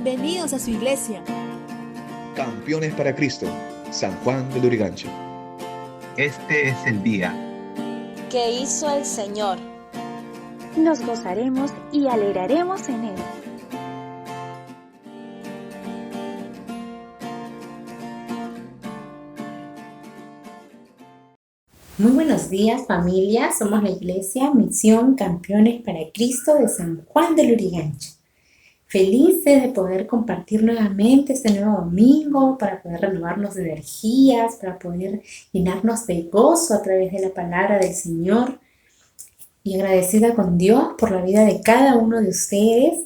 Bienvenidos a su iglesia. Campeones para Cristo, San Juan de Lurigancho. Este es el día que hizo el Señor. Nos gozaremos y alegraremos en Él. Muy buenos días, familia. Somos la Iglesia Misión Campeones para Cristo de San Juan de Lurigancho. Felices de poder compartir nuevamente este nuevo domingo, para poder renovarnos de energías, para poder llenarnos de gozo a través de la palabra del Señor. Y agradecida con Dios por la vida de cada uno de ustedes.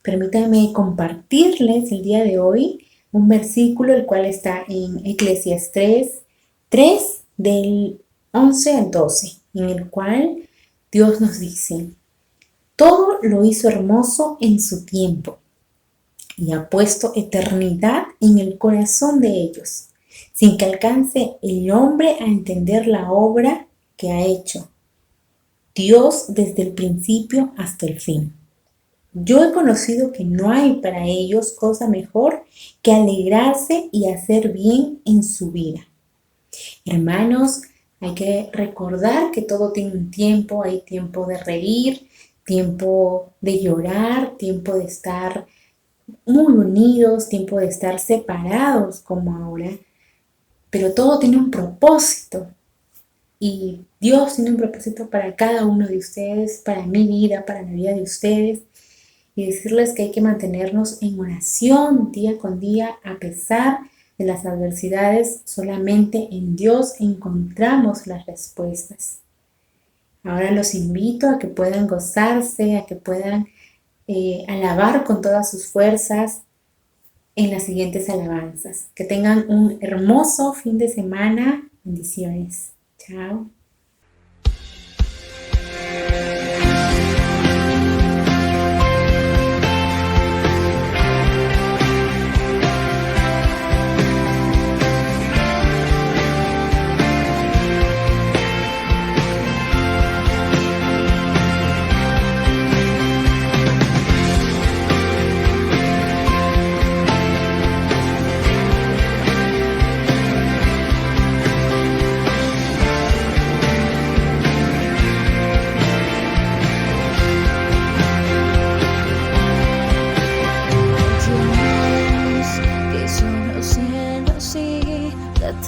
Permítanme compartirles el día de hoy un versículo, el cual está en Eclesiastés 3 del 11 al 12, en el cual Dios nos dice: todo lo hizo hermoso en su tiempo y ha puesto eternidad en el corazón de ellos, sin que alcance el hombre a entender la obra que ha hecho Dios desde el principio hasta el fin. Yo he conocido que no hay para ellos cosa mejor que alegrarse y hacer bien en su vida. Hermanos, hay que recordar que todo tiene un tiempo. Hay tiempo de reír, tiempo de llorar, tiempo de estar muy unidos, tiempo de estar separados como ahora. Pero todo tiene un propósito. Y Dios tiene un propósito para cada uno de ustedes, para mi vida, para la vida de ustedes. Y decirles que hay que mantenernos en oración día con día, a pesar de las adversidades. Solamente en Dios encontramos las respuestas. Ahora los invito a que puedan gozarse, a que puedan alabar con todas sus fuerzas en las siguientes alabanzas. Que tengan un hermoso fin de semana. Bendiciones. Chao.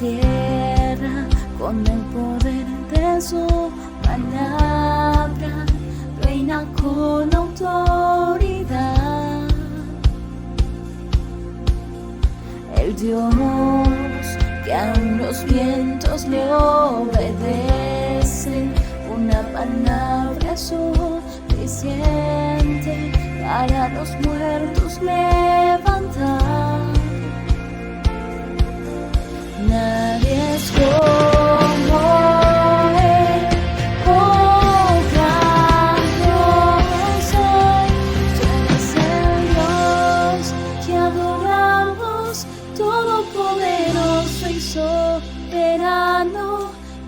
Tierra con el poder de su palabra, reina con autoridad. El Dios que aun los vientos le obedecen, una palabra es suficiente para los muertos levantar. Nadie es como Él, oh gran soy. Tú eres el Dios que adoramos, todopoderoso y soberano,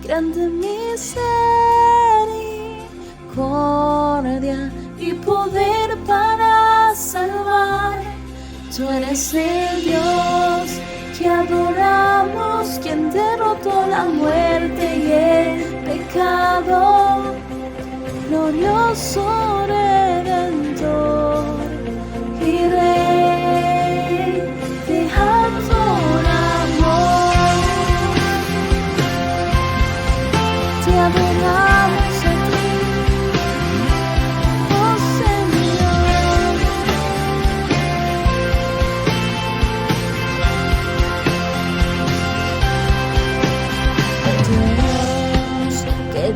grande misericordia y poder para salvar. Tú eres el Dios que adoramos, quien derrotó la muerte y el pecado, glorioso Redentor y Rey de alto amor. Te adoramos a ti, oh Señor.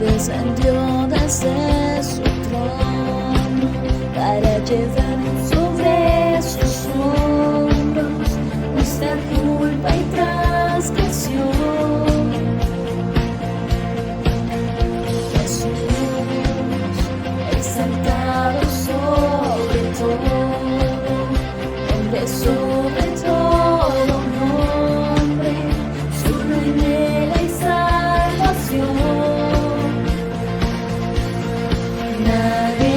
Descendió desde su trono para llevar sobre sus hombros nuestra culpa y transgresión. Jesús, exaltado sobre todo, hombre sobre todo nombre, su reina y salvación. Nadie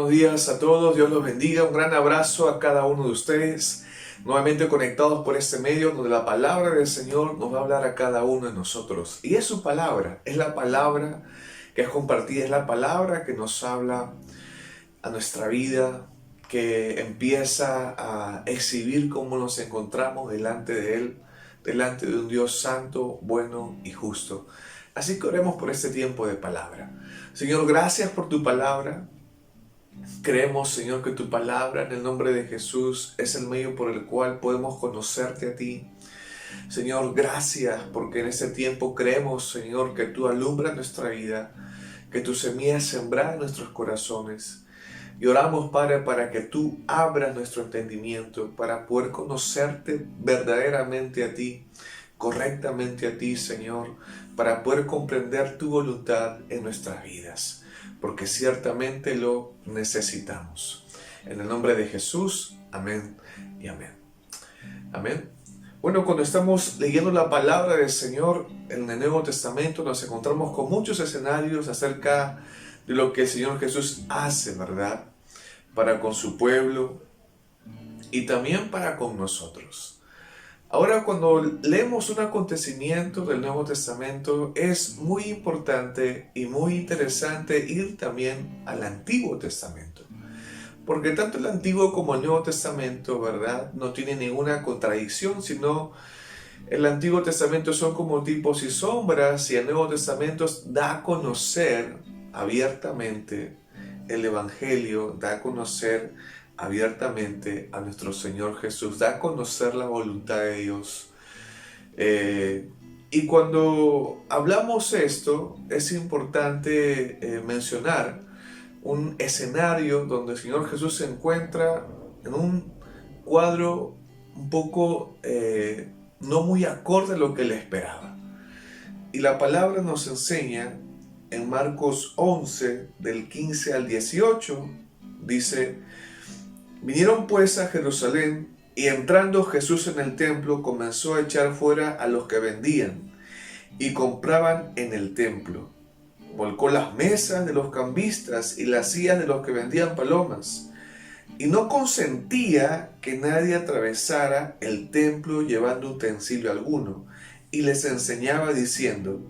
buenos días a todos, Dios los bendiga, un gran abrazo a cada uno de ustedes, nuevamente conectados por este medio donde la palabra del Señor nos va a hablar a cada uno de nosotros. Y es su palabra, es la palabra que es compartida, es la palabra que nos habla a nuestra vida, que empieza a exhibir cómo nos encontramos delante de Él, delante de un Dios santo, bueno y justo. Así que oremos por este tiempo de palabra. Señor, gracias por tu palabra. Creemos, Señor, que tu palabra en el nombre de Jesús es el medio por el cual podemos conocerte a ti. Señor, gracias porque en este tiempo creemos, Señor, que tú alumbras nuestra vida, que tu semilla es sembrada en nuestros corazones. Y oramos, Padre, para que tú abras nuestro entendimiento, para poder conocerte verdaderamente a ti, correctamente a ti, Señor, para poder comprender tu voluntad en nuestras vidas, porque ciertamente lo necesitamos. En el nombre de Jesús, amén y amén. Amén. Bueno, cuando estamos leyendo la palabra del Señor en el Nuevo Testamento, nos encontramos con muchos escenarios acerca de lo que el Señor Jesús hace, ¿verdad? Para con su pueblo y también para con nosotros. Ahora, cuando leemos un acontecimiento del Nuevo Testamento, es muy importante y muy interesante ir también al Antiguo Testamento. Porque tanto el Antiguo como el Nuevo Testamento, ¿verdad?, no tienen ninguna contradicción, sino el Antiguo Testamento son como tipos y sombras, y el Nuevo Testamento da a conocer abiertamente el Evangelio, da a conocer abiertamente a nuestro Señor Jesús, da a conocer la voluntad de Dios. Y cuando hablamos esto, es importante mencionar un escenario donde el Señor Jesús se encuentra en un cuadro un poco no muy acorde a lo que él esperaba. Y la palabra nos enseña en Marcos 11, del 15 al 18, dice: vinieron pues a Jerusalén, y entrando Jesús en el templo comenzó a echar fuera a los que vendían y compraban en el templo. Volcó las mesas de los cambistas y las sillas de los que vendían palomas, y no consentía que nadie atravesara el templo llevando utensilio alguno, y les enseñaba diciendo: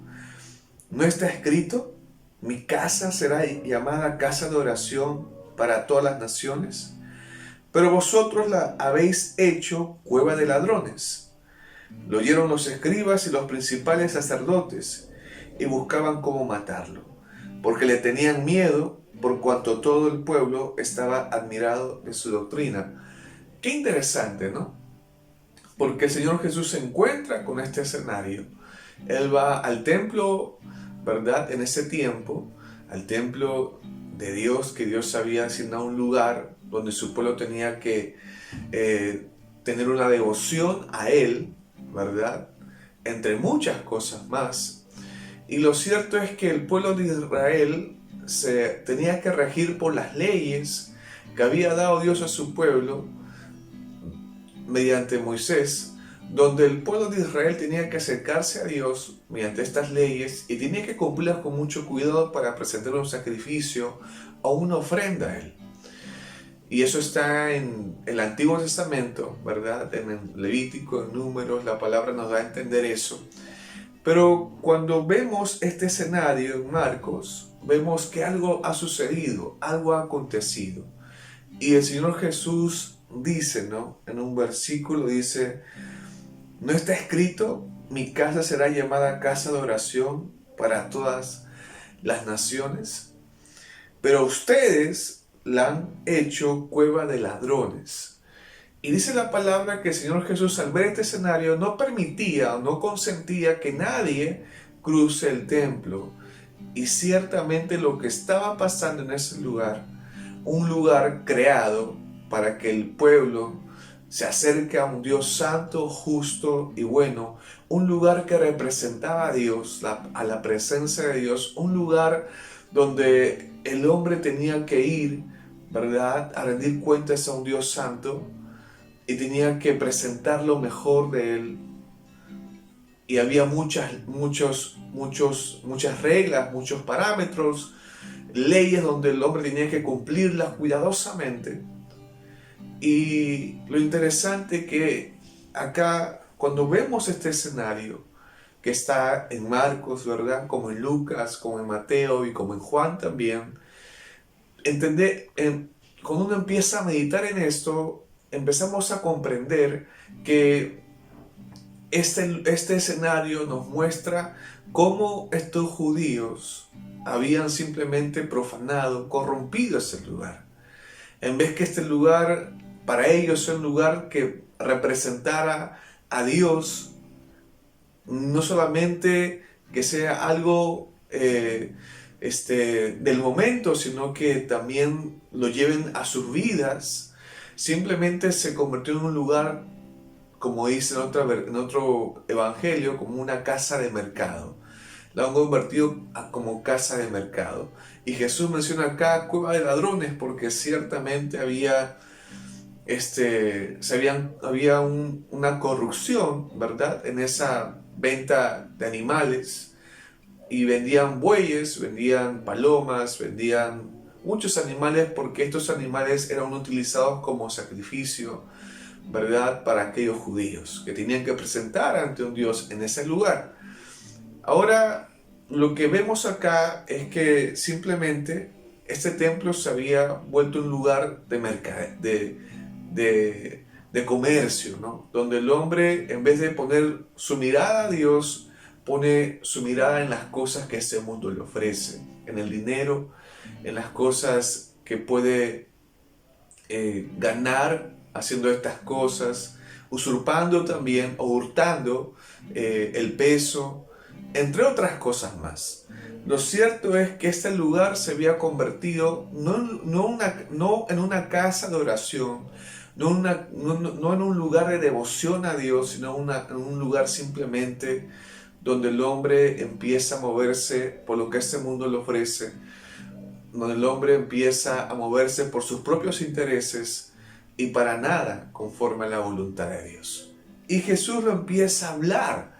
¿no está escrito? Mi casa será llamada casa de oración para todas las naciones. Pero vosotros la habéis hecho cueva de ladrones. Lo oyeron los escribas y los principales sacerdotes, y buscaban cómo matarlo, porque le tenían miedo, por cuanto todo el pueblo estaba admirado de su doctrina. Qué interesante, ¿no? Porque el Señor Jesús se encuentra con este escenario. Él va al templo, ¿verdad?, en ese tiempo, al templo de Dios, que Dios había asignado un lugar donde su pueblo tenía que tener una devoción a Él, ¿verdad?, entre muchas cosas más. Y lo cierto es que el pueblo de Israel se tenía que regir por las leyes que había dado Dios a su pueblo mediante Moisés, donde el pueblo de Israel tenía que acercarse a Dios mediante estas leyes y tenía que cumplirlas con mucho cuidado para presentar un sacrificio o una ofrenda a Él. Y eso está en el Antiguo Testamento, ¿verdad? En el Levítico, en Números, la palabra nos da a entender eso. Pero cuando vemos este escenario en Marcos, vemos que algo ha sucedido, algo ha acontecido. Y el Señor Jesús dice, ¿no?, en un versículo dice: ¿no está escrito? Mi casa será llamada casa de oración para todas las naciones. Pero ustedes la han hecho cueva de ladrones. Y dice la palabra que el Señor Jesús, al ver este escenario, no permitía o no consentía que nadie cruce el templo. Y ciertamente lo que estaba pasando en ese lugar, un lugar creado para que el pueblo se acerque a un Dios santo, justo y bueno, un lugar que representaba a Dios, a la presencia de Dios, un lugar donde el hombre tenía que ir, ¿verdad?, a rendir cuentas a un Dios santo, y tenía que presentar lo mejor de Él. Y había muchas reglas, muchos parámetros, leyes donde el hombre tenía que cumplirlas cuidadosamente. Y lo interesante que acá, cuando vemos este escenario, que está en Marcos, ¿verdad? Como en Lucas, como en Mateo y como en Juan también, cuando uno empieza a meditar en esto, empezamos a comprender que este escenario nos muestra cómo estos judíos habían simplemente profanado, corrompido ese lugar. En vez que este lugar para ellos sea un lugar que representara a Dios, no solamente que sea algo del momento, sino que también lo lleven a sus vidas, simplemente se convirtió en un lugar, como dice en otro evangelio, como una casa de mercado. La han convertido como casa de mercado. Y Jesús menciona acá cueva de ladrones, porque ciertamente había una corrupción, ¿verdad?, en esa venta de animales, y vendían bueyes, vendían palomas, vendían muchos animales, porque estos animales eran utilizados como sacrificio, ¿verdad?, para aquellos judíos que tenían que presentar ante un Dios en ese lugar. Ahora, lo que vemos acá es que simplemente este templo se había vuelto un lugar de comercio, ¿no? Donde el hombre, en vez de poner su mirada a Dios, pone su mirada en las cosas que este mundo le ofrece, en el dinero, en las cosas que puede ganar haciendo estas cosas, usurpando también o hurtando el peso, entre otras cosas más. Lo cierto es que este lugar se había convertido no en una casa de oración, no en un lugar de devoción a Dios, sino en un lugar simplemente donde el hombre empieza a moverse por lo que este mundo le ofrece, donde el hombre empieza a moverse por sus propios intereses y para nada conforme a la voluntad de Dios. Y Jesús lo empieza a hablar.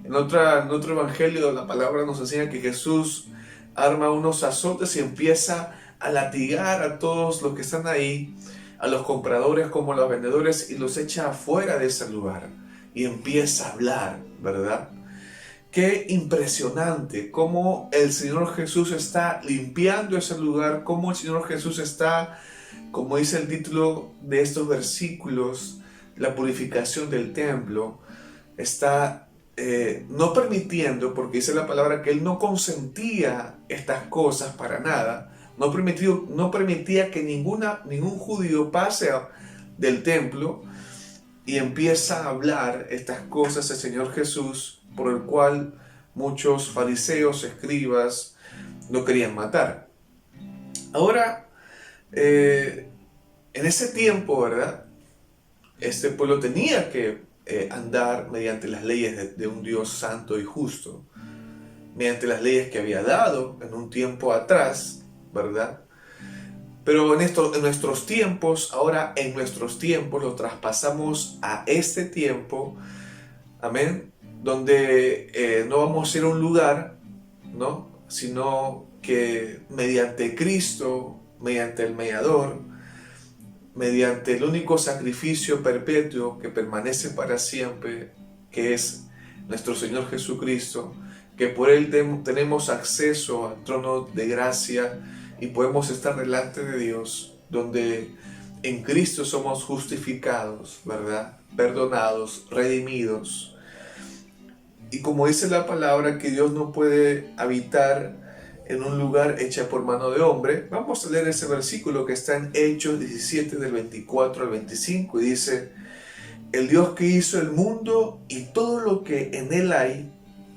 En otro evangelio la palabra nos enseña que Jesús arma unos azotes y empieza a latigar a todos los que están ahí, a los compradores como a los vendedores, y los echa afuera de ese lugar y empieza a hablar, ¿verdad? Qué impresionante cómo el Señor Jesús está limpiando ese lugar, cómo el Señor Jesús está, como dice el título de estos versículos, la purificación del templo, está no permitiendo, porque dice la palabra que Él no consentía estas cosas para nada, no permitía que ningún judío pase del templo, y empieza a hablar estas cosas el Señor Jesús, por el cual muchos fariseos, escribas, no querían matar. Ahora, en ese tiempo, ¿verdad?, este pueblo tenía que andar mediante las leyes de un Dios santo y justo, mediante las leyes que había dado en un tiempo atrás, ¿verdad? Pero en nuestros tiempos, ahora en nuestros tiempos lo traspasamos a este tiempo, amén, donde no vamos a ir a un lugar, ¿no?, sino que mediante Cristo, mediante el mediador, mediante el único sacrificio perpetuo que permanece para siempre, que es nuestro Señor Jesucristo, que por Él tenemos acceso al trono de gracia y podemos estar delante de Dios, donde en Cristo somos justificados, ¿verdad?, perdonados, redimidos. Y como dice la palabra que Dios no puede habitar en un lugar hecha por mano de hombre, vamos a leer ese versículo que está en Hechos 17 del 24 al 25, y dice: el Dios que hizo el mundo y todo lo que en él hay,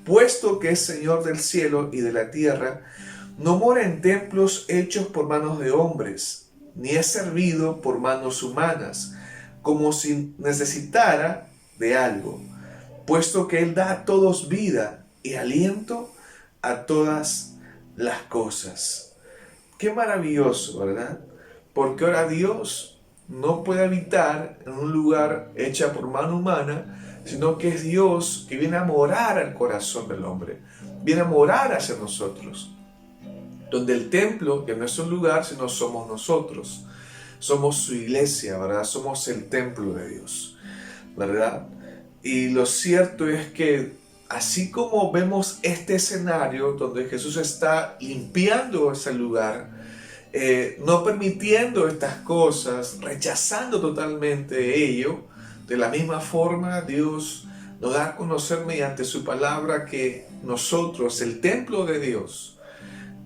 puesto que es Señor del cielo y de la tierra, no mora en templos hechos por manos de hombres, ni es servido por manos humanas, como si necesitara de algo, puesto que Él da a todos vida y aliento a todas las cosas. Qué maravilloso, ¿verdad? Porque ahora Dios no puede habitar en un lugar hecha por mano humana, sino que es Dios que viene a morar al corazón del hombre, viene a morar hacia nosotros. donde el templo ya no es un lugar, sino somos nosotros. Somos su iglesia, ¿verdad? Somos el templo de Dios, ¿verdad? Y lo cierto es que así como vemos este escenario donde Jesús está limpiando ese lugar, no permitiendo estas cosas, rechazando totalmente ello, de la misma forma Dios nos da a conocer mediante su palabra que nosotros, el templo de Dios,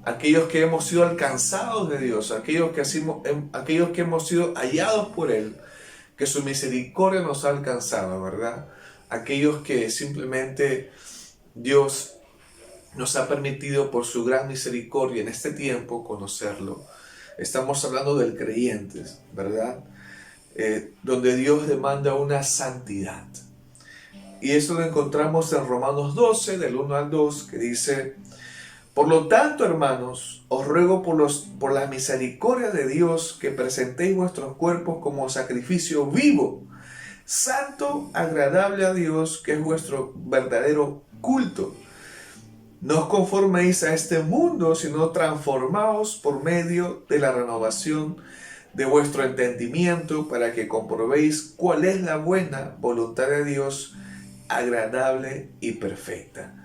aquellos que hemos sido alcanzados de Dios, aquellos que hemos sido hallados por Él, que su misericordia nos ha alcanzado, ¿verdad? Aquellos que simplemente Dios nos ha permitido por su gran misericordia en este tiempo conocerlo. Estamos hablando del creyente, ¿verdad? Donde Dios demanda una santidad. Y eso lo encontramos en Romanos 12, del 1 al 2, que dice: por lo tanto, hermanos, os ruego por la misericordia de Dios que presentéis vuestros cuerpos como sacrificio vivo, santo, agradable a Dios, que es vuestro verdadero culto. No os conforméis a este mundo, sino transformaos por medio de la renovación de vuestro entendimiento, para que comprobéis cuál es la buena voluntad de Dios, agradable y perfecta.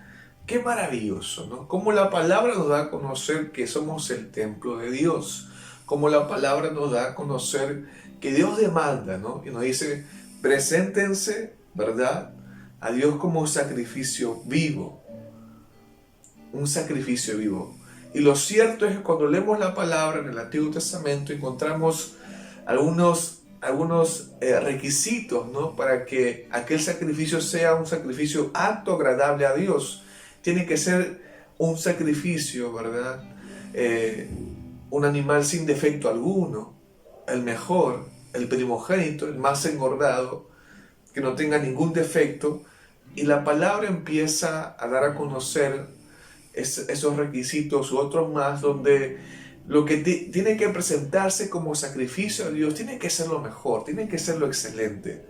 Qué maravilloso, ¿no? Cómo la palabra nos da a conocer que somos el templo de Dios. Cómo la palabra nos da a conocer que Dios demanda, ¿no? Y nos dice: preséntense, ¿verdad?, a Dios como un sacrificio vivo. Un sacrificio vivo. Y lo cierto es que cuando leemos la palabra en el Antiguo Testamento encontramos algunos requisitos, ¿no?, para que aquel sacrificio sea un sacrificio apto, agradable a Dios. Tiene que ser un sacrificio, ¿verdad? Un animal sin defecto alguno, el mejor, el primogénito, el más engordado, que no tenga ningún defecto. Y la palabra empieza a dar a conocer esos requisitos u otros más, donde lo que tiene que presentarse como sacrificio a Dios tiene que ser lo mejor, tiene que ser lo excelente.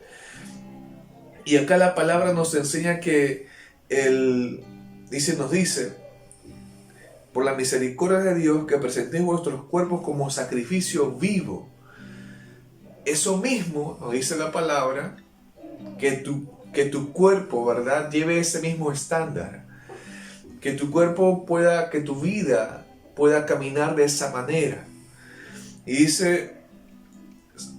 Y acá la palabra nos enseña que nos dice, por la misericordia de Dios, que presentéis vuestros cuerpos como sacrificio vivo. Eso mismo nos dice la palabra, que tu cuerpo, ¿verdad?, lleve ese mismo estándar. Que tu cuerpo que tu vida pueda caminar de esa manera. Y dice,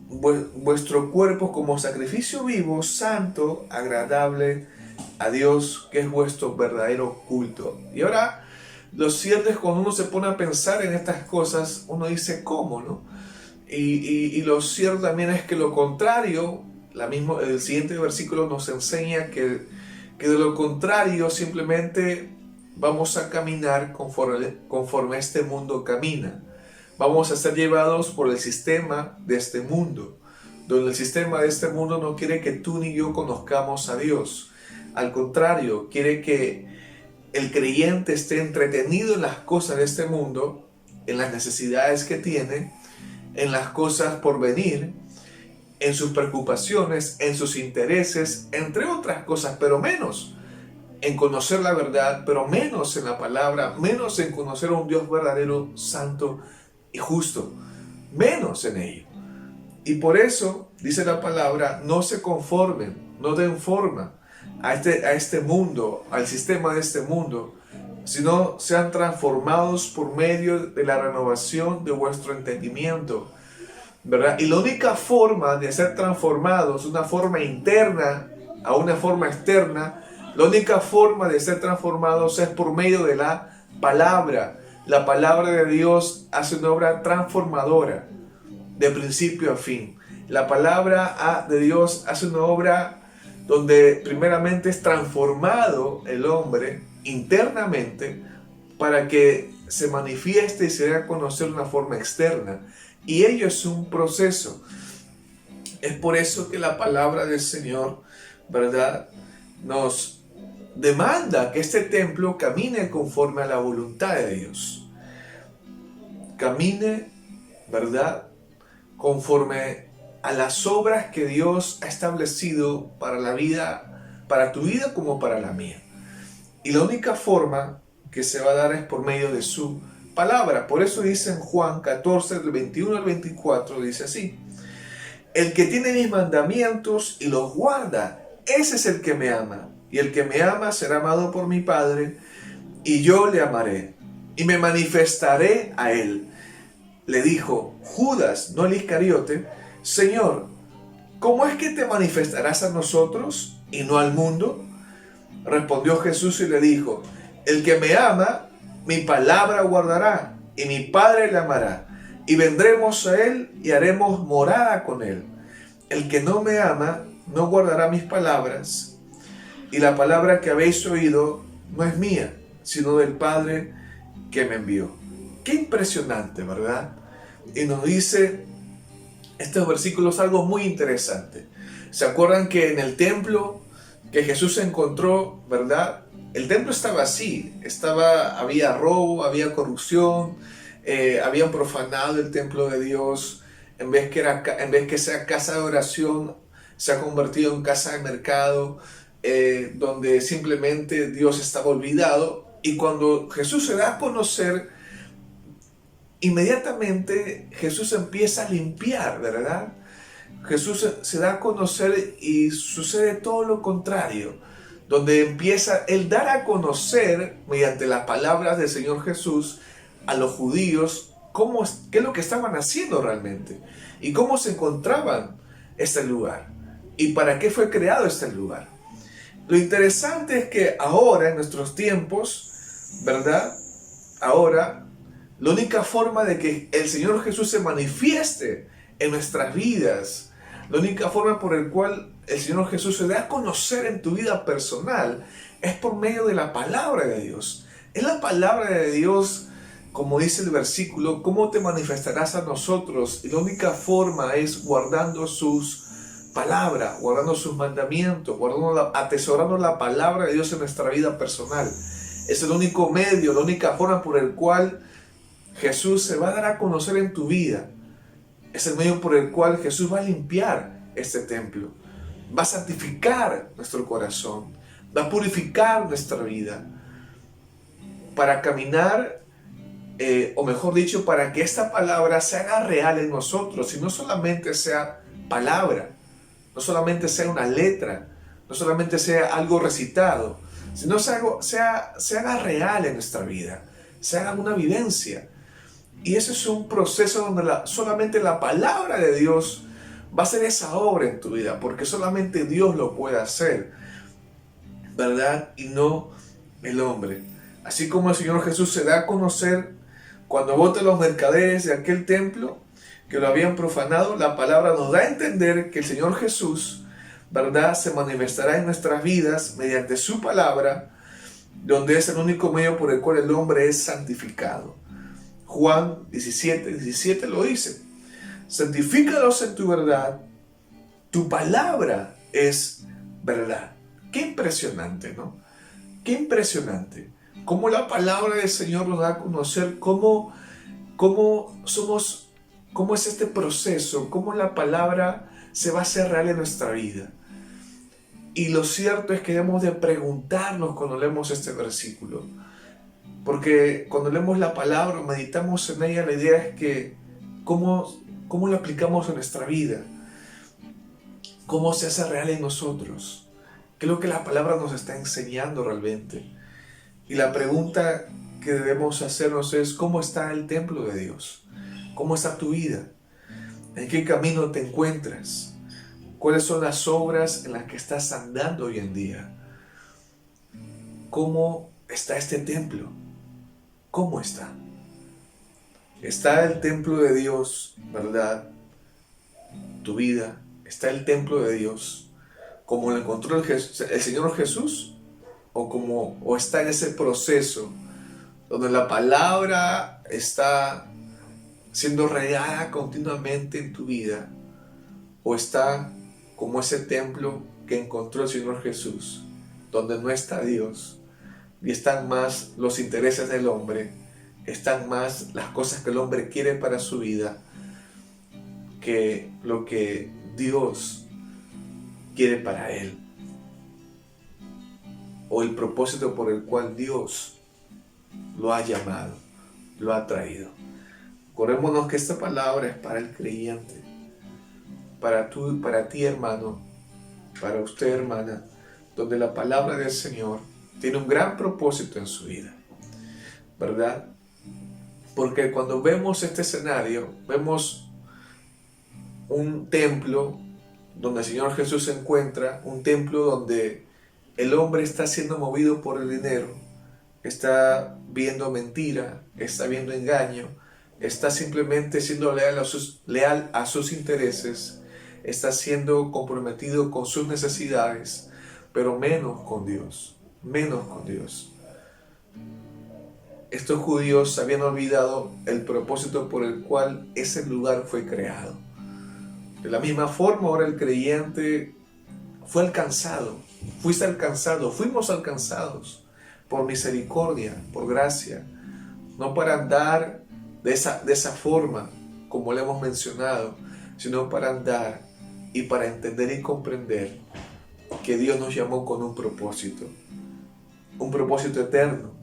vuestro cuerpo como sacrificio vivo, santo, agradable a Dios, que es vuestro verdadero culto. Y ahora, lo cierto es que cuando uno se pone a pensar en estas cosas, uno dice, ¿cómo, no? Y lo cierto también es que lo contrario, el siguiente versículo nos enseña que de lo contrario simplemente vamos a caminar conforme este mundo camina. Vamos a ser llevados por el sistema de este mundo, donde el sistema de este mundo no quiere que tú ni yo conozcamos a Dios. Al contrario, quiere que el creyente esté entretenido en las cosas de este mundo, en las necesidades que tiene, en las cosas por venir, en sus preocupaciones, en sus intereses, entre otras cosas, pero menos en conocer la verdad, pero menos en la palabra, menos en conocer a un Dios verdadero, santo y justo, menos en ello. Y por eso, dice la palabra, no se conformen, no den forma a este mundo, al sistema de este mundo, sino sean transformados por medio de la renovación de vuestro entendimiento, ¿verdad? Y la única forma de ser transformados, una forma interna a una forma externa, la única forma de ser transformados es por medio de la palabra. La palabra de Dios hace una obra transformadora de principio a fin. La palabra de Dios hace una obra donde primeramente es transformado el hombre internamente para que se manifieste y se dé a conocer de una forma externa. Y ello es un proceso. Es por eso que la palabra del Señor, ¿verdad?, nos demanda que este templo camine conforme a la voluntad de Dios. Camine, ¿verdad?, conforme a las obras que Dios ha establecido para la vida, para tu vida como para la mía. Y la única forma que se va a dar es por medio de su palabra. Por eso dice en Juan 14, del 21 al 24, dice así: el que tiene mis mandamientos y los guarda, ese es el que me ama. Y el que me ama será amado por mi Padre, y yo le amaré, y me manifestaré a él. Le dijo Judas, no el Iscariote: Señor, ¿cómo es que te manifestarás a nosotros y no al mundo? Respondió Jesús y le dijo: el que me ama, mi palabra guardará, y mi Padre le amará, y vendremos a él y haremos morada con él. El que no me ama, no guardará mis palabras, y la palabra que habéis oído no es mía, sino del Padre que me envió. Qué impresionante, ¿verdad? Y nos dice estos versículos algo muy interesante. ¿Se acuerdan que en el templo que Jesús encontró, ¿verdad? El templo estaba así, había robo, había corrupción, habían profanado el templo de Dios. En vez que sea casa de oración, se ha convertido en casa de mercado, donde simplemente Dios estaba olvidado. Y cuando Jesús se da a conocer, inmediatamente Jesús empieza a limpiar, ¿verdad? Jesús se da a conocer y sucede todo lo contrario, donde empieza Él dar a conocer, mediante las palabras del Señor Jesús, a los judíos qué es lo que estaban haciendo realmente y cómo se encontraban este lugar y para qué fue creado este lugar. Lo interesante es que ahora, en nuestros tiempos, ¿verdad? Ahora, la única forma de que el Señor Jesús se manifieste en nuestras vidas, la única forma por la cual el Señor Jesús se da a conocer en tu vida personal, es por medio de la palabra de Dios. Es la palabra de Dios, como dice el versículo: ¿cómo te manifestarás a nosotros? Y la única forma es guardando sus palabras, guardando sus mandamientos, atesorando la palabra de Dios en nuestra vida personal. Es el único medio, la única forma por el cual Jesús se va a dar a conocer en tu vida. Es el medio por el cual Jesús va a limpiar este templo, va a santificar nuestro corazón, va a purificar nuestra vida para caminar, o mejor dicho, para que esta palabra se haga real en nosotros y no solamente sea palabra, no solamente sea una letra, no solamente sea algo recitado, sino se haga real en nuestra vida, se haga una vivencia. Y ese es un proceso donde solamente la palabra de Dios va a hacer esa obra en tu vida, porque solamente Dios lo puede hacer, ¿verdad? Y no el hombre. Así como el Señor Jesús se da a conocer cuando vota a los mercaderes de aquel templo que lo habían profanado, la palabra nos da a entender que el Señor Jesús, ¿verdad?, se manifestará en nuestras vidas mediante su palabra, donde es el único medio por el cual el hombre es santificado. Juan 17 lo dice: santifícalos en tu verdad, tu palabra es verdad. Qué impresionante, ¿no? Qué impresionante. Cómo la palabra del Señor nos da a conocer cómo es este proceso, cómo la palabra se va a hacer real en nuestra vida. Y lo cierto es que debemos de preguntarnos cuando leemos este versículo. Porque cuando leemos la palabra, meditamos en ella, la idea es que cómo lo aplicamos en nuestra vida, cómo se hace real en nosotros, qué es lo que la palabra nos está enseñando realmente. Y la pregunta que debemos hacernos es: ¿cómo está el templo de Dios? ¿Cómo está tu vida? ¿En qué camino te encuentras? ¿Cuáles son las obras en las que estás andando hoy en día? ¿Cómo está este templo? ¿Cómo está? Está el templo de Dios, ¿verdad? Tu vida, está el templo de Dios, como lo encontró el Señor Jesús, o está en ese proceso donde la palabra está siendo regada continuamente en tu vida, o está como ese templo que encontró el Señor Jesús, donde no está Dios, y están más los intereses del hombre, están más las cosas que el hombre quiere para su vida, que lo que Dios quiere para él, o el propósito por el cual Dios lo ha llamado. lo ha traído. Acordémonos que esta palabra es para el creyente, para ti hermano, para usted hermana, donde la palabra del Señor tiene un gran propósito en su vida, ¿verdad? Porque cuando vemos este escenario, vemos un templo donde el Señor Jesús se encuentra, un templo donde el hombre está siendo movido por el dinero, está viendo mentira, está viendo engaño, está simplemente siendo leal a sus intereses, está siendo comprometido con sus necesidades, pero menos con Dios, menos con Dios. Estos judíos habían olvidado el propósito por el cual ese lugar fue creado. De la misma forma, ahora el creyente fue alcanzado, fuiste alcanzado, fuimos alcanzados por misericordia, por gracia, no para andar de esa forma como le hemos mencionado, sino para andar y para entender y comprender que Dios nos llamó con un propósito eterno,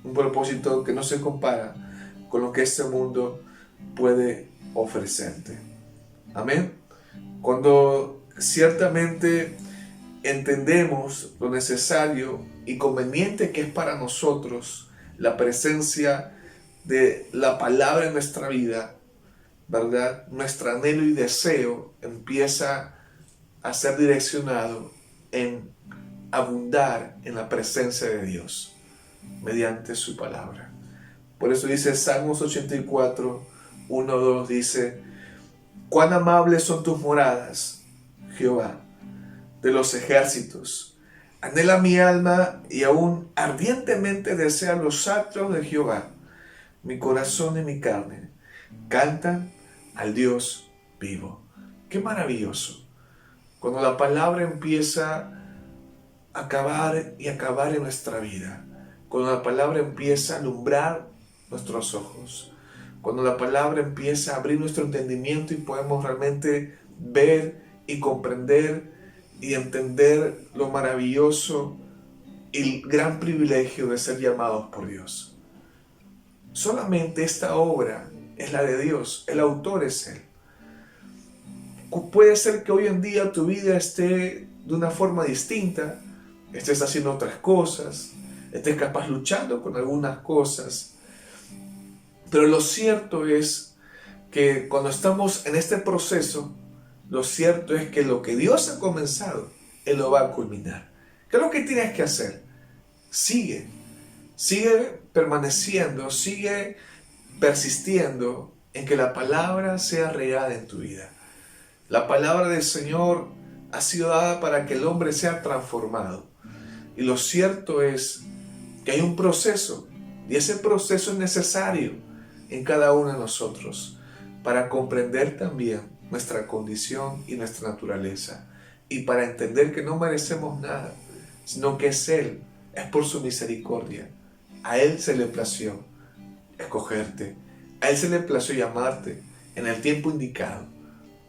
un propósito que no se compara con lo que este mundo puede ofrecerte. Amén. Cuando ciertamente entendemos lo necesario y conveniente que es para nosotros la presencia de la palabra en nuestra vida, ¿verdad? Nuestro anhelo y deseo empieza a ser direccionado en abundar en la presencia de Dios mediante su palabra. Por eso dice Salmos 84, 1, 2, dice: cuán amables son tus moradas, Jehová, de los ejércitos. Anhela mi alma y aún ardientemente desea los atrios de Jehová. Mi corazón y mi carne cantan al Dios vivo. ¡Qué maravilloso! Cuando la palabra empieza a acabar en nuestra vida. Cuando la palabra empieza a alumbrar nuestros ojos. Cuando la palabra empieza a abrir nuestro entendimiento y podemos realmente ver y comprender y entender lo maravilloso y el gran privilegio de ser llamados por Dios. Solamente esta obra es la de Dios, el autor es Él. Puede ser que hoy en día tu vida esté de una forma distinta, estés haciendo otras cosas, estés capaz luchando con algunas cosas, pero lo cierto es que cuando estamos en este proceso, lo cierto es que lo que Dios ha comenzado, Él lo va a culminar. ¿Qué es lo que tienes que hacer? Sigue permaneciendo, sigue persistiendo en que la palabra sea regada en tu vida. La palabra del Señor ha sido dada para que el hombre sea transformado. Y lo cierto es que hay un proceso, y ese proceso es necesario en cada uno de nosotros para comprender también nuestra condición y nuestra naturaleza, y para entender que no merecemos nada, sino que es Él, es por su misericordia. A Él se le plació escogerte, a Él se le plació llamarte en el tiempo indicado,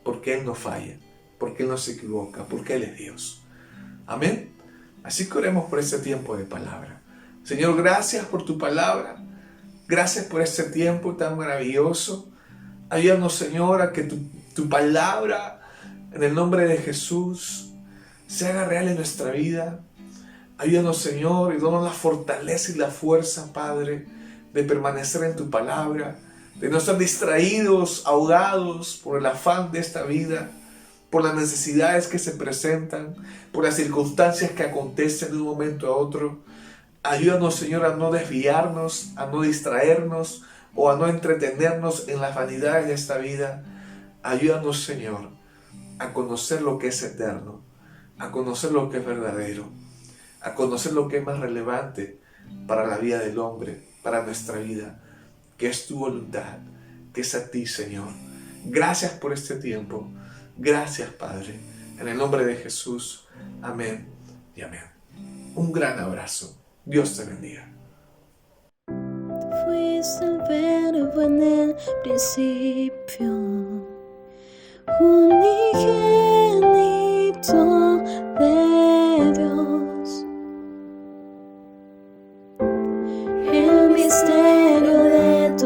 porque Él no falla, porque Él no se equivoca, porque Él es Dios. Amén. Así que oremos por este tiempo de palabra. Señor, gracias por tu palabra, gracias por este tiempo tan maravilloso. Ayúdanos, Señor, a que tu palabra, en el nombre de Jesús, se haga real en nuestra vida. Ayúdanos, Señor, y danos la fortaleza y la fuerza, Padre, de permanecer en tu palabra, de no estar distraídos, ahogados por el afán de esta vida, por las necesidades que se presentan, por las circunstancias que acontecen de un momento a otro. Ayúdanos, Señor, a no desviarnos, a no distraernos o a no entretenernos en las vanidades de esta vida. Ayúdanos, Señor, a conocer lo que es eterno, a conocer lo que es verdadero, a conocer lo que es más relevante para la vida del hombre, para nuestra vida, que es tu voluntad, que es a ti, Señor. Gracias por este tiempo. Gracias, Padre. En el nombre de Jesús. Amén y amén. Un gran abrazo. Dios te bendiga. Fuiste el verbo en el principio, unigénito de Dios. El misterio de tu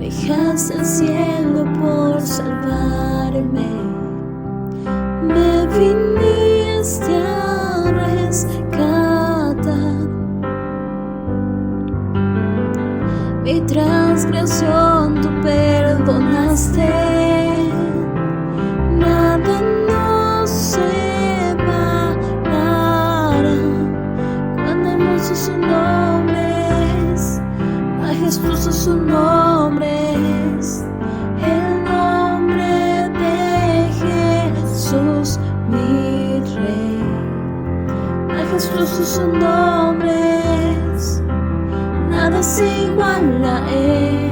dejaste el cielo por salvarme, me viniste a rescatar. Mi transgresión tú perdonaste, nada nos separará. Cuán hermoso su nombre es, majestuoso su nombre es, el nombre de Jesús mi Rey. Majestuoso su nombre es, nada se iguala a él.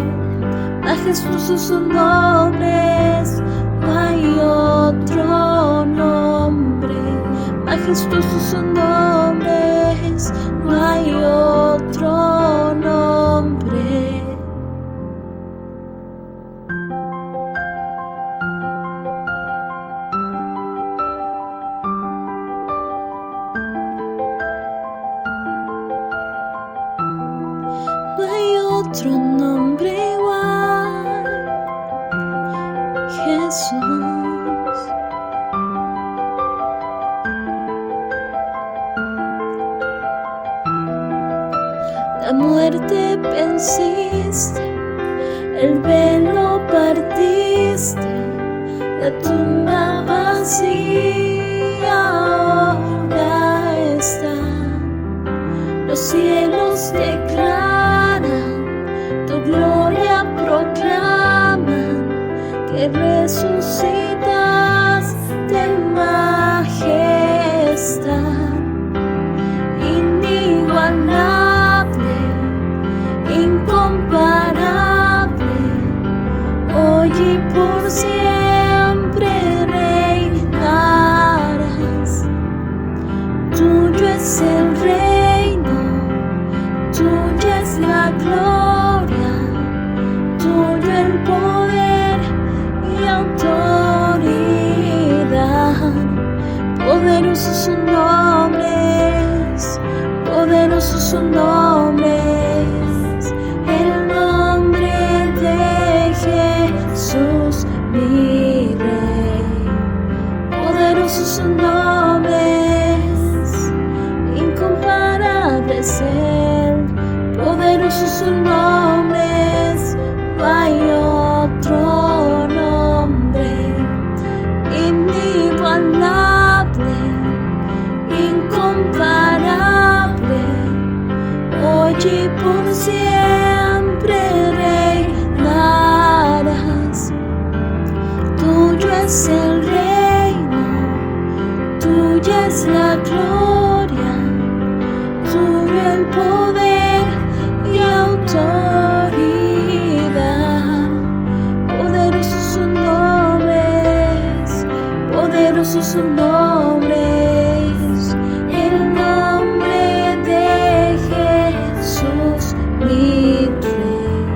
Majestuoso su nombre es, no hay otro nombre. Majestuoso su nombre es, no hay otro nombre. No hay otro nombre igual, Jesús. La muerte venciste, el velo partiste, la tumba vacía ahora está. Los cielos declaran, tu gloria proclaman, que resucitas de majestad. Inigualable, incomparable, hoy y por siempre reinarás. Tuyo es el reino, tuya es la gloria, tuyo el poder y autoridad. Poderoso su nombre es, poderoso su nombre es, el nombre de Jesús mi Rey. Poderoso su nombre es, incomparable es él. Poderoso su nombre es, no hay otro nombre. Inigualable, incomparable, hoy y por siempre reinarás. Tuyo es el reino, tuya es la gloria, tuyo el poder y autoridad. Poderoso su nombre es, poderoso su nombre es, el nombre de Jesús mi Rey.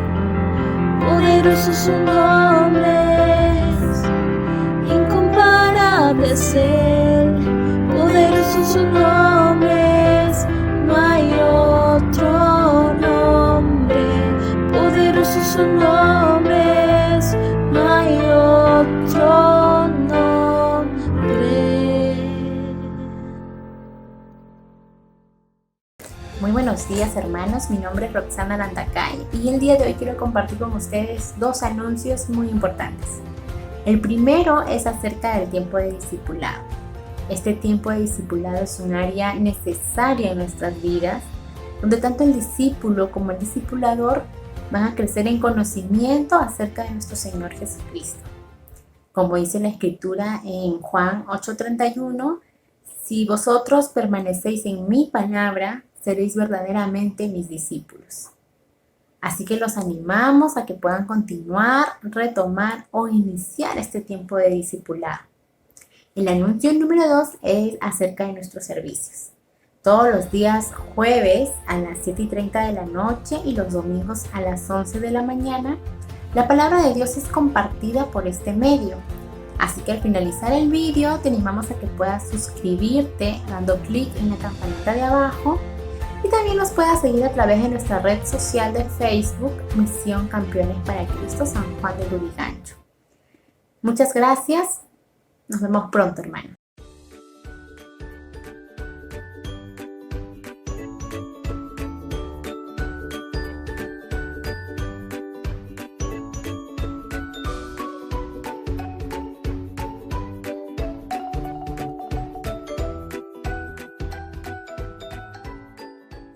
Poderoso su nombre es, incomparable es él. Poderoso su nombre es, no hay otro nombre. Poderoso su nombre es, no hay otro nombre. Muy buenos días, hermanos, mi nombre es Roxana Landacay y el día de hoy quiero compartir con ustedes dos anuncios muy importantes. El primero es acerca del tiempo de discipulado. Este tiempo de discipulado es un área necesaria en nuestras vidas, donde tanto el discípulo como el discipulador van a crecer en conocimiento acerca de nuestro Señor Jesucristo. Como dice la Escritura en Juan 8:31, si vosotros permanecéis en mi palabra, seréis verdaderamente mis discípulos. Así que los animamos a que puedan continuar, retomar o iniciar este tiempo de discipulado. El anuncio número 2 es acerca de nuestros servicios. Todos los días jueves a las 7:30 de la noche y los domingos a las 11 de la mañana, la palabra de Dios es compartida por este medio. Así que al finalizar el vídeo te animamos a que puedas suscribirte dando clic en la campanita de abajo Y también nos pueda seguir a través de nuestra red social de Facebook, Misión Campeones para Cristo San Juan de Lurigancho. Muchas gracias. Nos vemos pronto, hermano.